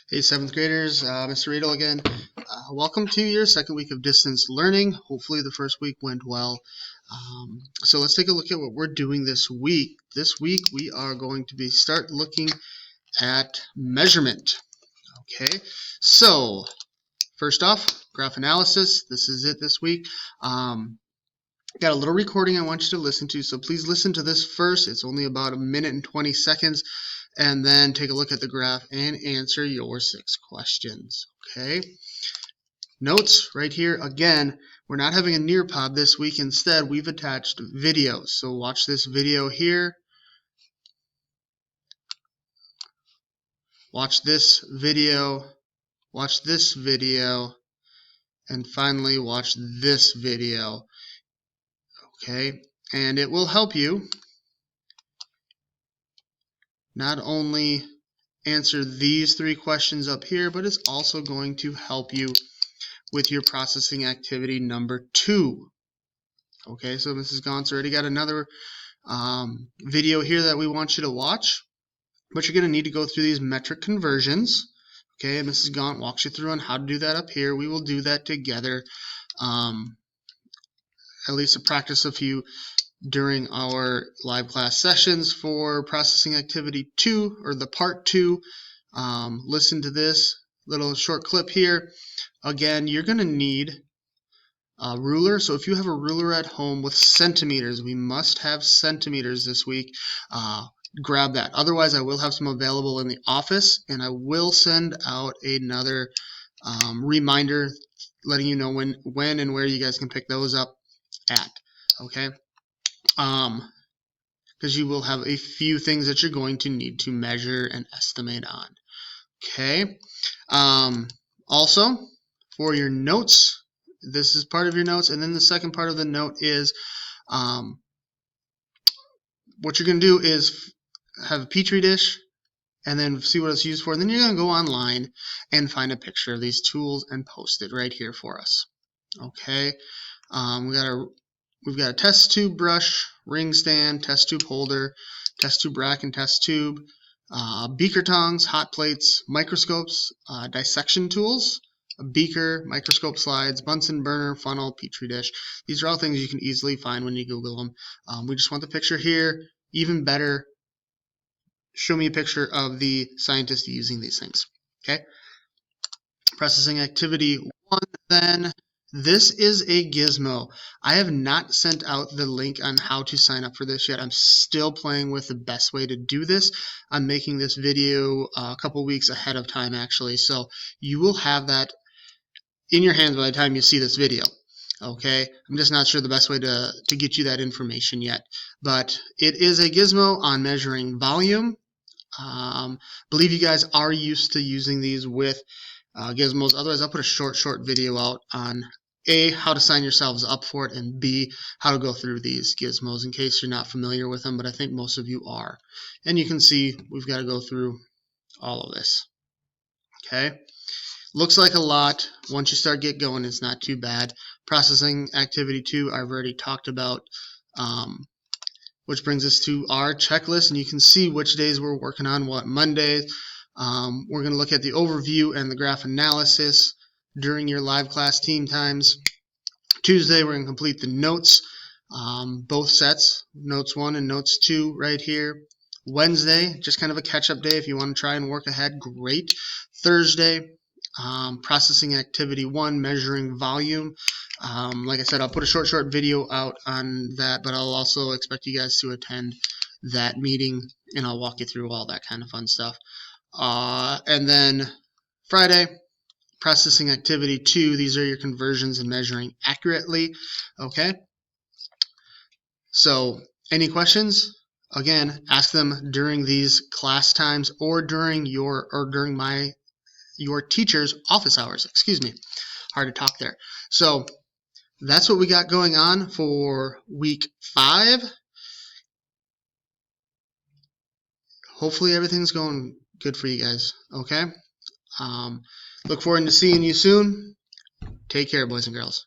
Hey, 7th graders, Mr. Riedel again. Welcome to your second week of distance learning. Hopefully the first week went well. So let's take a look at what we're doing this week. This week we are going to start looking at measurement. Okay, so first off, graph analysis. This is it this week. Got a little recording I want you to listen to, so please listen to this first. It's only about a minute and 20 seconds, and then take a look at the graph and answer your 6 questions. Okay. Notes right here. Again, we're not having a Nearpod this week. Instead, we've attached videos. So watch this video here. Watch this video. Watch this video. And finally, watch this video. Okay. And it will help you not only answer these 3 questions up here, but it's also going to help you with your processing activity number 2. Okay, so Mrs. Gaunt's already got another video here that we want you to watch, but you're going to need to go through these metric conversions. Okay, and Mrs. Gaunt walks you through on how to do that up here. We will do that together, at least to practice a few during our live class sessions for processing activity 2, or the part 2. Listen to this little short clip here. Again, you're going to need a ruler. So if you have a ruler at home with centimeters, we must have centimeters this week. Grab that. Otherwise, I will have some available in the office, and I will send out another reminder letting you know when and where you guys can pick those up at. Okay. Because you will have a few things that you're going to need to measure and estimate on. Okay. Also, for your notes, this is part of your notes, and then the second part of the note is what you're going to do is have a petri dish and then see what it's used for, and then you're going to go online and find a picture of these tools and post it right here for us. Okay. We've got a test tube brush, ring stand, test tube holder, test tube rack and test tube, beaker tongs, hot plates, microscopes, dissection tools, a beaker, microscope slides, Bunsen burner, funnel, petri dish. These are all things you can easily find when you Google them. We just want the picture here. Even better, show me a picture of the scientist using these things. Okay. Processing activity 1 then. This is a gizmo. I have not sent out the link on how to sign up for this yet. I'm still playing with the best way to do this. I'm making this video a couple weeks ahead of time actually, so you will have that in your hands by the time you see this video. Okay, I'm just not sure the best way to get you that information yet, but it is a gizmo on measuring volume. Believe you guys are used to using these with gizmos. Otherwise, I'll put a short video out on A, how to sign yourselves up for it, and B, how to go through these gizmos in case you're not familiar with them, but I think most of you are. And you can see we've got to go through all of this. Okay, looks like a lot. Once you start get going, it's not too bad. Processing activity 2, I've already talked about, which brings us to our checklist, and you can see which days we're working on what. Mondays, we're going to look at the overview and the graph analysis during your live class team times. Tuesday, we're going to complete the notes, both sets, notes 1 and notes 2 right here. Wednesday, just kind of a catch-up day. If you want to try and work ahead, great. Thursday, processing activity 1, measuring volume. Like I said, I'll put a short video out on that, but I'll also expect you guys to attend that meeting, and I'll walk you through all that kind of fun stuff. And then Friday, processing activity 2. These are your conversions and measuring accurately. Okay. So, any questions? Again, ask them during these class times or during your teacher's office hours. Excuse me. Hard to talk there. So, that's what we got going on for week 5. Hopefully everything's going good for you guys. Okay. Look forward to seeing you soon. Take care, boys and girls.